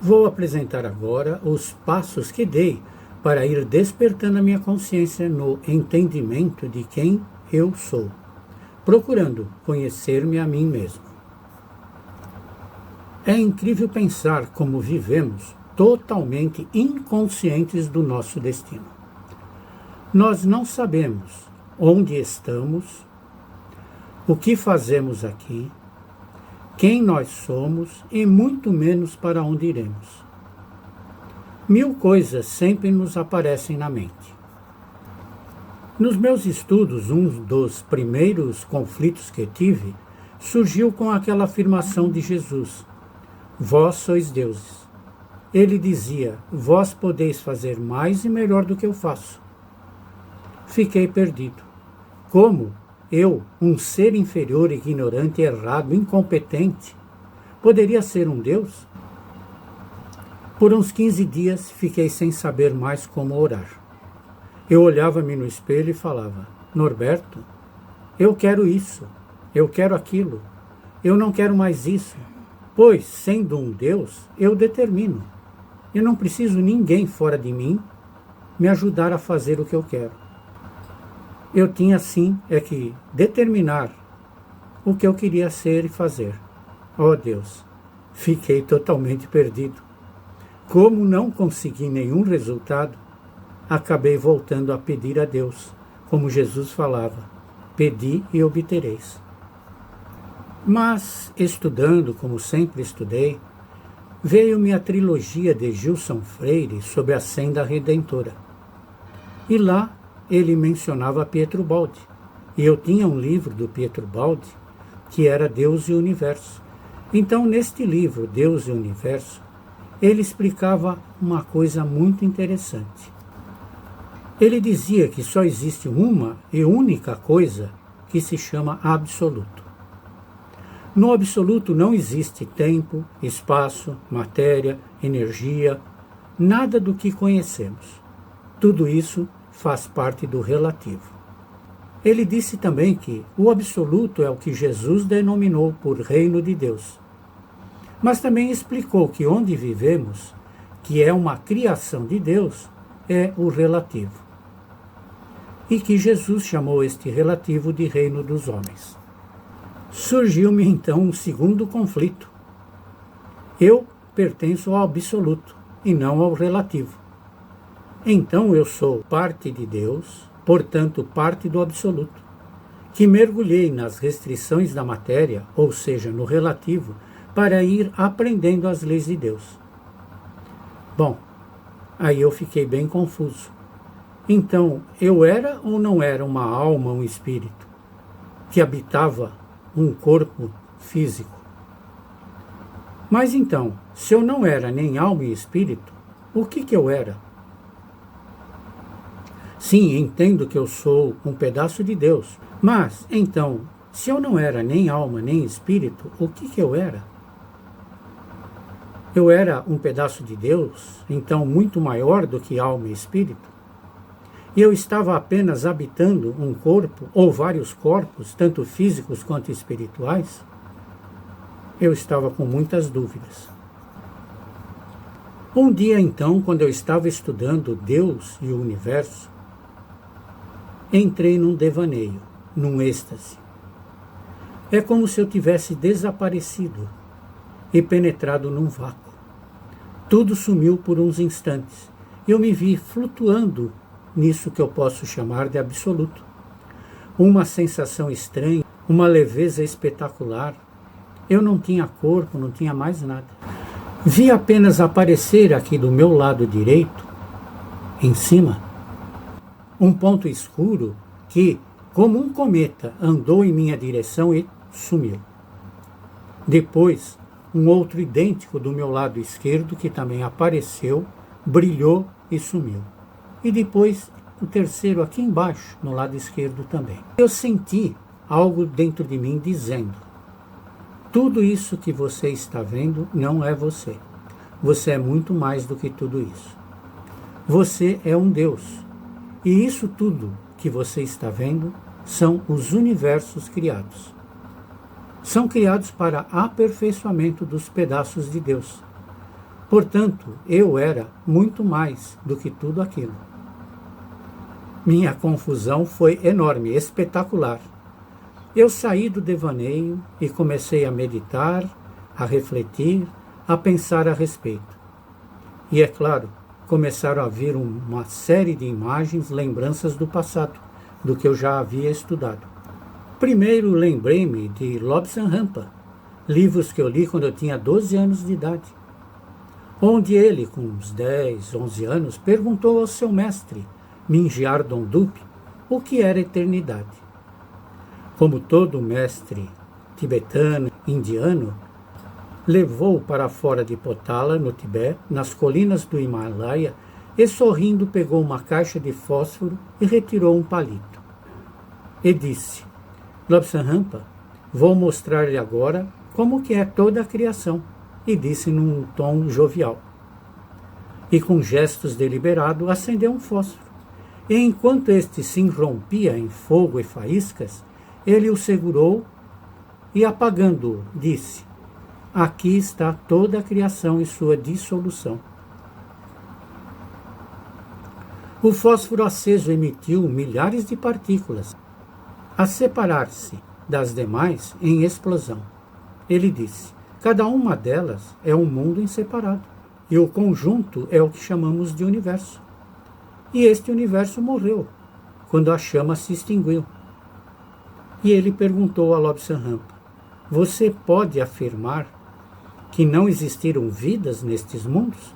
Vou apresentar agora os passos que dei para ir despertando a minha consciência no entendimento de quem eu sou, procurando conhecer-me a mim mesmo. É incrível pensar como vivemos totalmente inconscientes do nosso destino. Nós não sabemos onde estamos, o que fazemos aqui, quem nós somos e muito menos para onde iremos. Mil coisas sempre nos aparecem na mente. Nos meus estudos, um dos primeiros conflitos que tive surgiu com aquela afirmação de Jesus: vós sois deuses. Ele dizia: vós podeis fazer mais e melhor do que eu faço. Fiquei perdido. Como eu, um ser inferior, ignorante, errado, incompetente, poderia ser um Deus? Por uns 15 dias fiquei sem saber mais como orar. Eu olhava-me no espelho e falava: Norberto, eu quero isso, eu quero aquilo, eu não quero mais isso, pois, sendo um Deus, eu determino. Eu não preciso ninguém fora de mim me ajudar a fazer o que eu quero. Eu tinha sim que determinar o que eu queria ser e fazer. Oh Deus, fiquei totalmente perdido. Como não consegui nenhum resultado, acabei voltando a pedir a Deus, como Jesus falava: pedi e obtereis. Mas, estudando como sempre estudei, veio-me a trilogia de Gilson Freire sobre a senda redentora. E lá ele mencionava Pietro Baldi. E eu tinha um livro do Pietro Baldi que era Deus e o Universo. Então, neste livro, Deus e o Universo, ele explicava uma coisa muito interessante. Ele dizia que só existe uma e única coisa que se chama absoluto. No absoluto não existe tempo, espaço, matéria, energia, nada do que conhecemos. Tudo isso faz parte do relativo. Ele disse também que o absoluto é o que Jesus denominou por reino de Deus. Mas também explicou que onde vivemos, que é uma criação de Deus, é o relativo. E que Jesus chamou este relativo de reino dos homens. Surgiu-me então um segundo conflito. Eu pertenço ao absoluto e não ao relativo. Então eu sou parte de Deus, portanto parte do absoluto, que mergulhei nas restrições da matéria, ou seja, no relativo, para ir aprendendo as leis de Deus. Bom, aí eu fiquei bem confuso. Então, eu era ou não era uma alma, um espírito, que habitava um corpo físico? Mas então, se eu não era nem alma e espírito, o que eu era? Sim, entendo que eu sou um pedaço de Deus, mas, então, se eu não era nem alma nem espírito, o que eu era? Eu era um pedaço de Deus, então muito maior do que alma e espírito? E eu estava apenas habitando um corpo ou vários corpos, tanto físicos quanto espirituais? Eu estava com muitas dúvidas. Um dia, então, quando eu estava estudando Deus e o Universo, entrei num devaneio, num êxtase. É como se eu tivesse desaparecido e penetrado num vácuo. Tudo sumiu por uns instantes. Eu me vi flutuando nisso que eu posso chamar de absoluto. Uma sensação estranha, uma leveza espetacular. Eu não tinha corpo, não tinha mais nada. Vi apenas aparecer aqui do meu lado direito, em cima, um ponto escuro que, como um cometa, andou em minha direção e sumiu. Depois, um outro idêntico do meu lado esquerdo que também apareceu, brilhou e sumiu. E depois, o terceiro aqui embaixo, no lado esquerdo também. Eu senti algo dentro de mim dizendo: tudo isso que você está vendo não é você. Você é muito mais do que tudo isso. Você é um Deus. E isso tudo que você está vendo são os universos criados. São criados para aperfeiçoamento dos pedaços de Deus. Portanto, eu era muito mais do que tudo aquilo. Minha confusão foi enorme, espetacular. Eu saí do devaneio e comecei a meditar, a refletir, a pensar a respeito. E é claro, começaram a vir uma série de imagens, lembranças do passado, do que eu já havia estudado. Primeiro lembrei-me de Lobsang Rampa, livros que eu li quando eu tinha 12 anos de idade, onde ele, com uns 10, 11 anos, perguntou ao seu mestre, Mingyar Dondup, o que era eternidade. Como todo mestre tibetano, indiano, levou-o para fora de Potala, no Tibete, nas colinas do Himalaia, e sorrindo pegou uma caixa de fósforo e retirou um palito. E disse, Lobsang Rampa, vou mostrar-lhe agora como que é toda a criação, e disse num tom jovial. E com gestos deliberados acendeu um fósforo, e enquanto este se irrompia em fogo e faíscas, ele o segurou e, apagando-o, disse, aqui está toda a criação e sua dissolução. O fósforo aceso emitiu milhares de partículas, a separar-se das demais em explosão. Ele disse, cada uma delas é um mundo em separado, e o conjunto é o que chamamos de universo. E este universo morreu, quando a chama se extinguiu. E ele perguntou a Lobsang Rampa, você pode afirmar que não existiram vidas nestes mundos?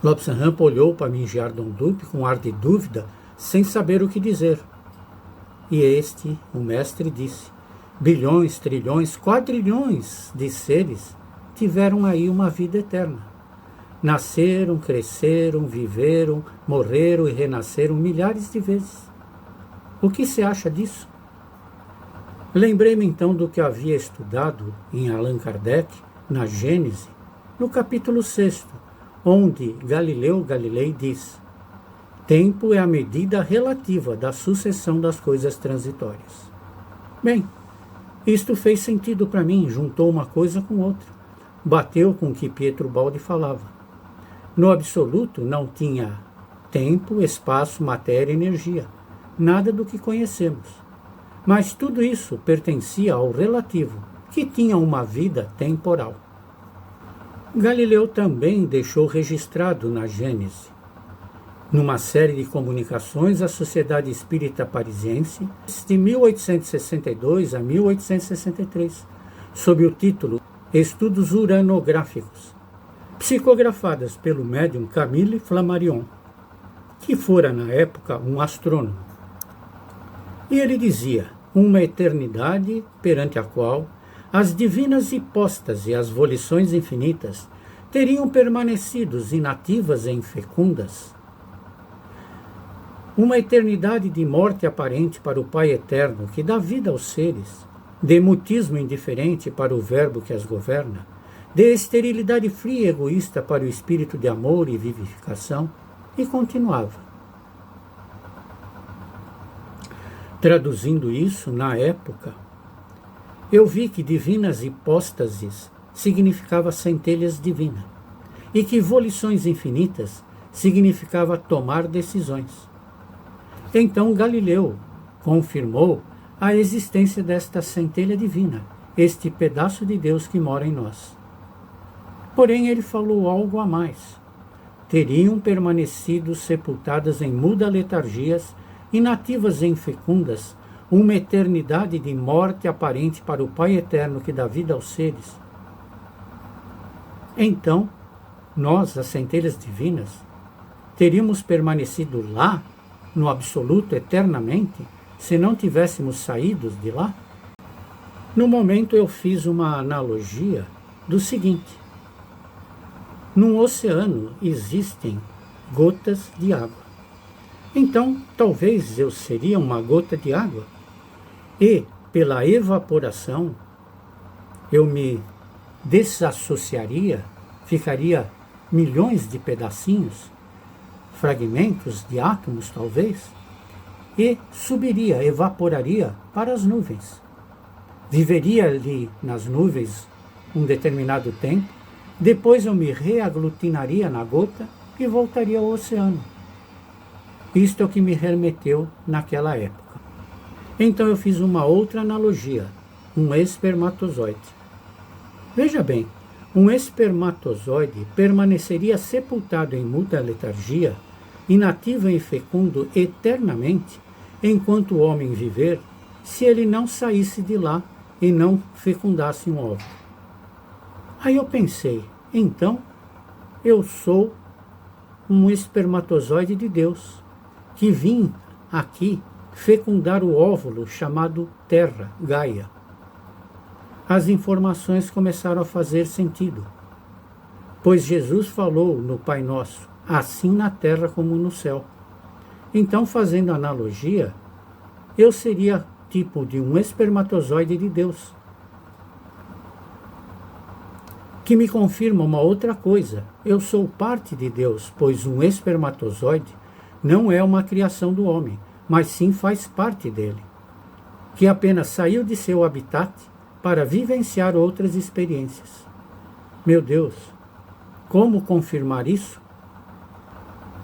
Lobsang Rampa olhou para Mingyar Dondup com ar de dúvida, sem saber o que dizer. E este, o mestre, disse, bilhões, trilhões, quadrilhões de seres tiveram aí uma vida eterna. Nasceram, cresceram, viveram, morreram e renasceram milhares de vezes. O que se acha disso? Lembrei-me então do que havia estudado em Allan Kardec, na Gênese, no capítulo 6, onde Galileu Galilei diz, tempo é a medida relativa da sucessão das coisas transitórias. Bem, isto fez sentido para mim, juntou uma coisa com outra, bateu com o que Pietro Baldi falava. No absoluto não tinha tempo, espaço, matéria e energia, nada do que conhecemos. Mas tudo isso pertencia ao relativo, que tinha uma vida temporal. Galileu também deixou registrado na Gênese, numa série de comunicações à Sociedade Espírita Parisiense, de 1862 a 1863, sob o título Estudos Uranográficos, psicografadas pelo médium Camille Flammarion, que fora na época um astrônomo. E ele dizia, uma eternidade perante a qual as divinas hipóstases e as volições infinitas teriam permanecido inativas e infecundas. Uma eternidade de morte aparente para o Pai Eterno, que dá vida aos seres, de mutismo indiferente para o Verbo que as governa, de esterilidade fria e egoísta para o espírito de amor e vivificação, e continuava. Traduzindo isso, na época, eu vi que divinas hipóstases significava centelhas divinas, e que volições infinitas significava tomar decisões. Então Galileu confirmou a existência desta centelha divina, este pedaço de Deus que mora em nós. Porém, ele falou algo a mais. Teriam permanecido sepultadas em muda letargias, inativas e infecundas, uma eternidade de morte aparente para o Pai Eterno que dá vida aos seres. Então, nós, as centelhas divinas, teríamos permanecido lá, no absoluto, eternamente, se não tivéssemos saído de lá? No momento eu fiz uma analogia do seguinte. Num oceano existem gotas de água. Então, talvez eu seria uma gota de água e, pela evaporação, eu me desassociaria, ficaria milhões de pedacinhos, fragmentos de átomos talvez, e subiria, evaporaria para as nuvens. Viveria ali nas nuvens um determinado tempo, Depois eu me reaglutinaria na gota e voltaria ao oceano. Isto é o que me remeteu naquela época. Então eu fiz uma outra analogia, um espermatozoide. Veja bem, um espermatozoide permaneceria sepultado em muda letargia, inativo e fecundo eternamente, enquanto o homem viver, se ele não saísse de lá e não fecundasse um óvulo. Aí eu pensei, então eu sou um espermatozoide de Deus, que vim aqui fecundar o óvulo chamado Terra, Gaia. As informações começaram a fazer sentido, pois Jesus falou no Pai Nosso, assim na terra como no céu. Então, fazendo analogia, eu seria tipo de um espermatozoide de Deus, que me confirma uma outra coisa. Eu sou parte de Deus, pois um espermatozoide não é uma criação do homem, mas sim faz parte dele, que apenas saiu de seu habitat para vivenciar outras experiências. Meu Deus, como confirmar isso?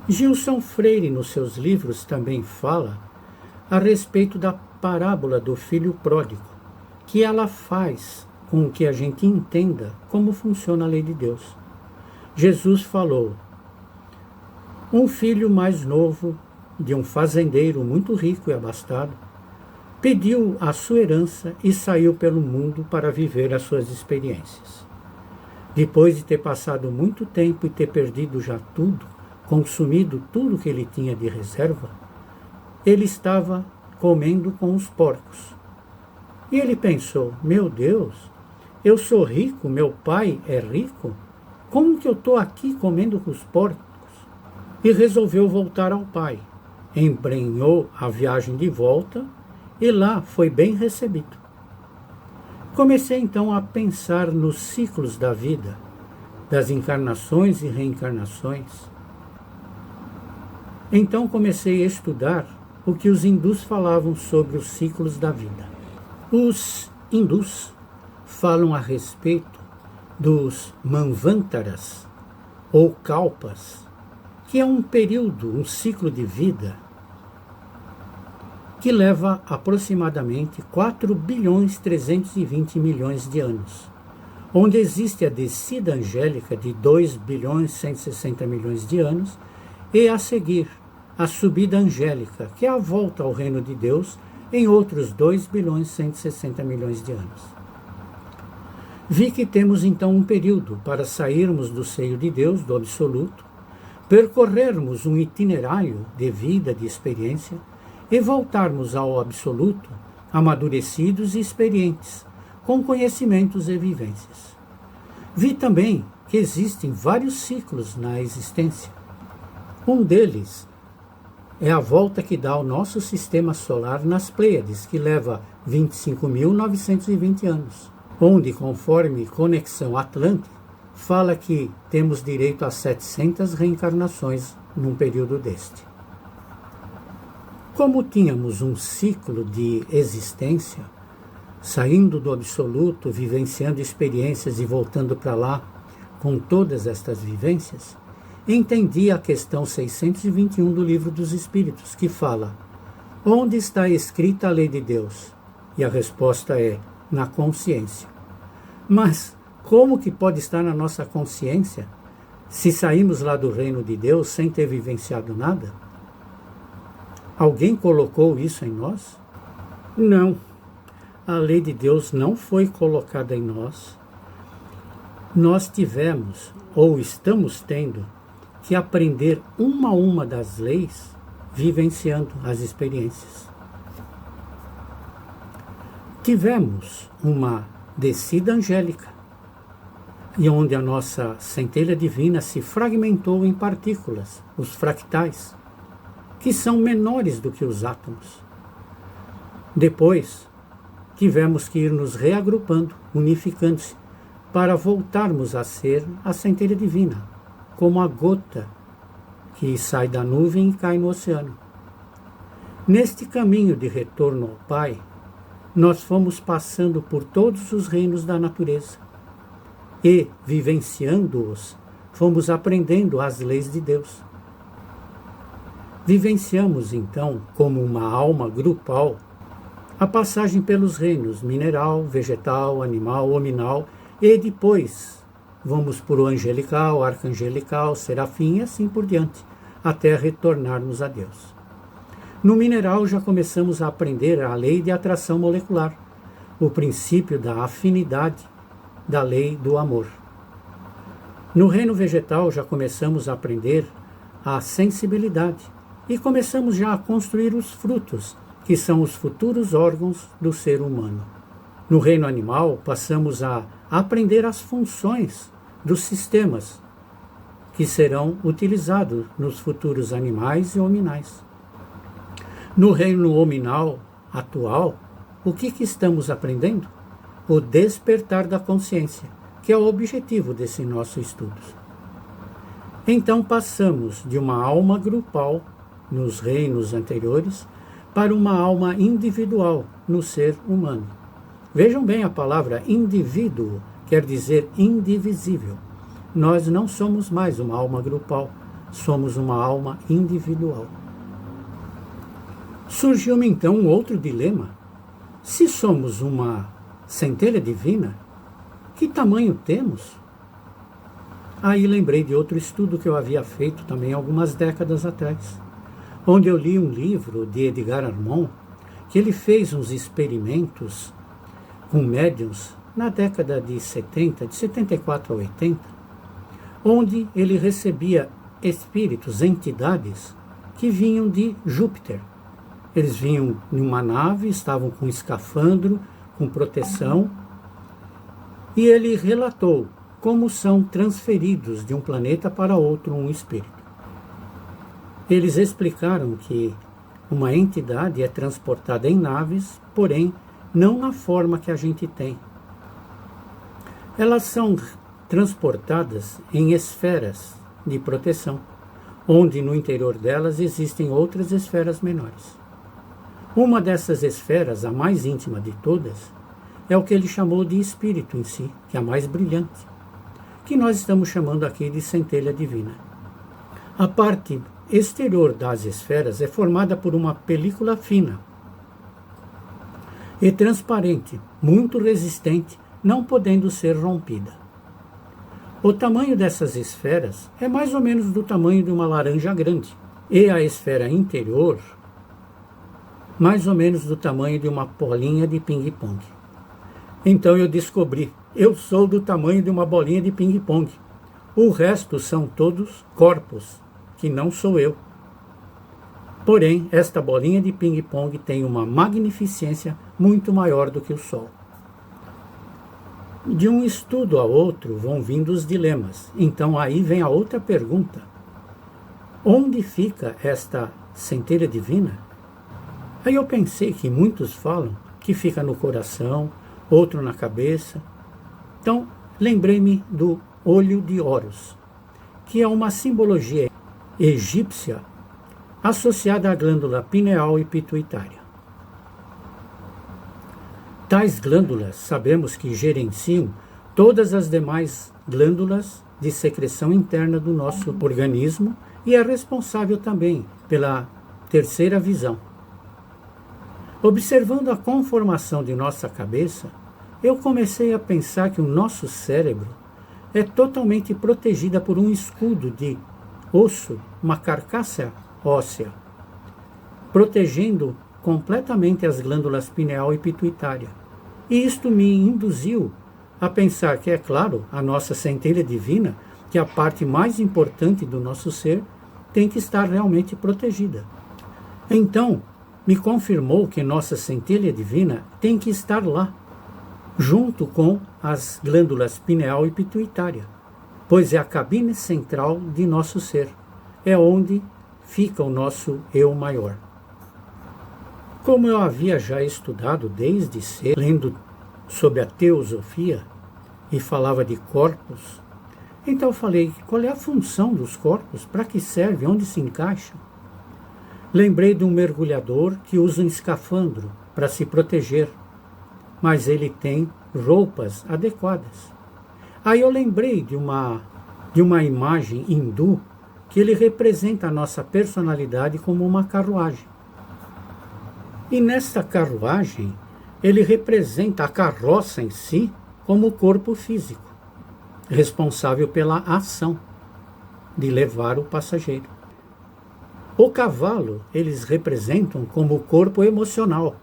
Gilson Freire, nos seus livros, também fala a respeito da parábola do filho pródigo, que ela faz com que a gente entenda como funciona a lei de Deus. Jesus falou: um filho mais novo de um fazendeiro muito rico e abastado pediu a sua herança e saiu pelo mundo para viver as suas experiências. Depois de ter passado muito tempo e ter perdido já tudo, consumido tudo que ele tinha de reserva, ele estava comendo com os porcos. E ele pensou: meu Deus, eu sou rico, meu pai é rico, como que eu estou aqui comendo com os porcos? E resolveu voltar ao pai. Embrenhou a viagem de volta e lá foi bem recebido. Comecei então a pensar nos ciclos da vida, das encarnações e reencarnações. Então comecei a estudar o que os hindus falavam sobre os ciclos da vida. Os hindus falam a respeito dos manvantaras ou kalpas, que é um período, um ciclo de vida que leva aproximadamente 4.320 bilhões de anos, onde existe a descida angélica de 2.160 bilhões de anos e, a seguir, a subida angélica, que é a volta ao reino de Deus, em outros 2.160 bilhões de anos. Vi que temos então um período para sairmos do seio de Deus, do absoluto, percorrermos um itinerário de vida, de experiência, e voltarmos ao absoluto, amadurecidos e experientes, com conhecimentos e vivências. Vi também que existem vários ciclos na existência. Um deles é a volta que dá ao nosso sistema solar nas Pleiades, que leva 25.920 anos, onde, conforme Conexão Atlântica, fala que temos direito a 700 reencarnações num período deste. Como tínhamos um ciclo de existência, saindo do absoluto, vivenciando experiências e voltando para lá com todas estas vivências, entendi a questão 621 do Livro dos Espíritos, que fala: onde está escrita a lei de Deus? E a resposta é: na consciência. Mas como que pode estar na nossa consciência se saímos lá do reino de Deus sem ter vivenciado nada? Alguém colocou isso em nós? Não. A lei de Deus não foi colocada em nós. Nós tivemos, ou estamos tendo, que aprender uma a uma das leis, vivenciando as experiências. Tivemos uma descida angélica, e onde a nossa centelha divina se fragmentou em partículas, os fractais, que são menores do que os átomos. Depois, tivemos que ir nos reagrupando, unificando-se, para voltarmos a ser a centelha divina, como a gota que sai da nuvem e cai no oceano. Neste caminho de retorno ao Pai, nós fomos passando por todos os reinos da natureza. e, vivenciando-os, fomos aprendendo as leis de Deus. Vivenciamos, então, como uma alma grupal, a passagem pelos reinos mineral, vegetal, animal, hominal, e depois vamos por o angelical, arcangelical, serafim e assim por diante, até retornarmos a Deus. No mineral já começamos a aprender a lei de atração molecular, o princípio da afinidade, da lei do amor. No reino vegetal já começamos a aprender a sensibilidade e começamos já a construir os frutos, que são os futuros órgãos do ser humano. No reino animal, passamos a aprender as funções dos sistemas que serão utilizados nos futuros animais e hominais. No reino hominal atual, o que estamos aprendendo? O despertar da consciência, que é o objetivo desse nosso estudo. Então passamos de uma alma grupal nos reinos anteriores para uma alma individual no ser humano. Vejam bem, a palavra indivíduo quer dizer indivisível. Nós não somos mais uma alma grupal, somos uma alma individual. Surgiu-me então um outro dilema. Se somos uma centelha divina, que tamanho temos? Aí lembrei de outro estudo que eu havia feito também algumas décadas atrás, onde eu li um livro de Edgar Armond, que ele fez uns experimentos com médiuns na década de 70, de 74 a 80, onde ele recebia espíritos, entidades, que vinham de Júpiter. Eles vinham em uma nave, estavam com escafandro, com proteção, e ele relatou como são transferidos de um planeta para outro um espírito. Eles explicaram que uma entidade é transportada em naves, porém não na forma que a gente tem. Elas são transportadas em esferas de proteção, onde no interior delas existem outras esferas menores. Uma dessas esferas, a mais íntima de todas, é o que ele chamou de espírito em si, que é a mais brilhante, que nós estamos chamando aqui de centelha divina. A parte exterior das esferas é formada por uma película fina e transparente, muito resistente, não podendo ser rompida. O tamanho dessas esferas é mais ou menos do tamanho de uma laranja grande, e a esfera interior mais ou menos do tamanho de uma bolinha de ping-pong. Então eu descobri, eu sou do tamanho de uma bolinha de ping-pong. O resto são todos corpos, que não sou eu. Porém, esta bolinha de ping-pong tem uma magnificência muito maior do que o Sol. De um estudo a outro vão vindo os dilemas. Então aí vem a outra pergunta. Onde fica esta centelha divina? Aí eu pensei que muitos falam que fica no coração, outro na cabeça. Então, lembrei-me do olho de Horus, que é uma simbologia egípcia associada à glândula pineal e pituitária. Tais glândulas sabemos que gerenciam todas as demais glândulas de secreção interna do nosso organismo e é responsável também pela terceira visão. Observando a conformação de nossa cabeça, eu comecei a pensar que o nosso cérebro é totalmente protegida por um escudo de osso, uma carcaça óssea, protegendo completamente as glândulas pineal e pituitária. E isto me induziu a pensar que, é claro, a nossa centelha divina, que é a parte mais importante do nosso ser, tem que estar realmente protegida. Então, me confirmou que nossa centelha divina tem que estar lá, junto com as glândulas pineal e pituitária, pois é a cabine central de nosso ser, é onde fica o nosso eu maior. Como eu havia já estudado desde cedo, lendo sobre a teosofia, e falava de corpos, então eu falei, qual é a função dos corpos, para que serve, onde se encaixam? Lembrei de um mergulhador que usa um escafandro para se proteger, mas ele tem roupas adequadas. Aí eu lembrei de uma imagem hindu que ele representa a nossa personalidade como uma carruagem. E nesta carruagem, ele representa a carroça em si como o corpo físico, responsável pela ação de levar o passageiro. O cavalo, eles representam como o corpo emocional.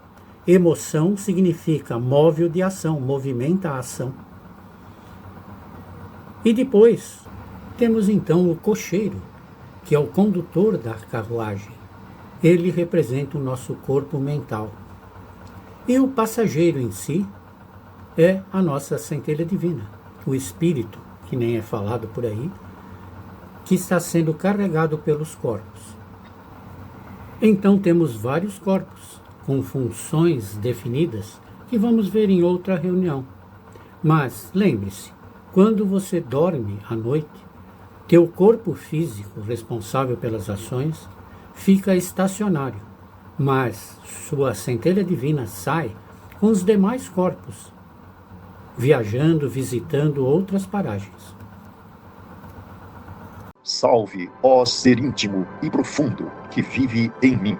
Emoção significa móvel de ação, movimenta a ação. E depois, temos então o cocheiro, que é o condutor da carruagem. Ele representa o nosso corpo mental. E o passageiro em si é a nossa centelha divina, o espírito, que nem é falado por aí, que está sendo carregado pelos corpos. Então temos vários corpos, com funções definidas, que vamos ver em outra reunião. Mas lembre-se, quando você dorme à noite, teu corpo físico, responsável pelas ações, fica estacionário, mas sua centelha divina sai com os demais corpos, viajando, visitando outras paragens. Salve, ó ser íntimo e profundo que vive em mim.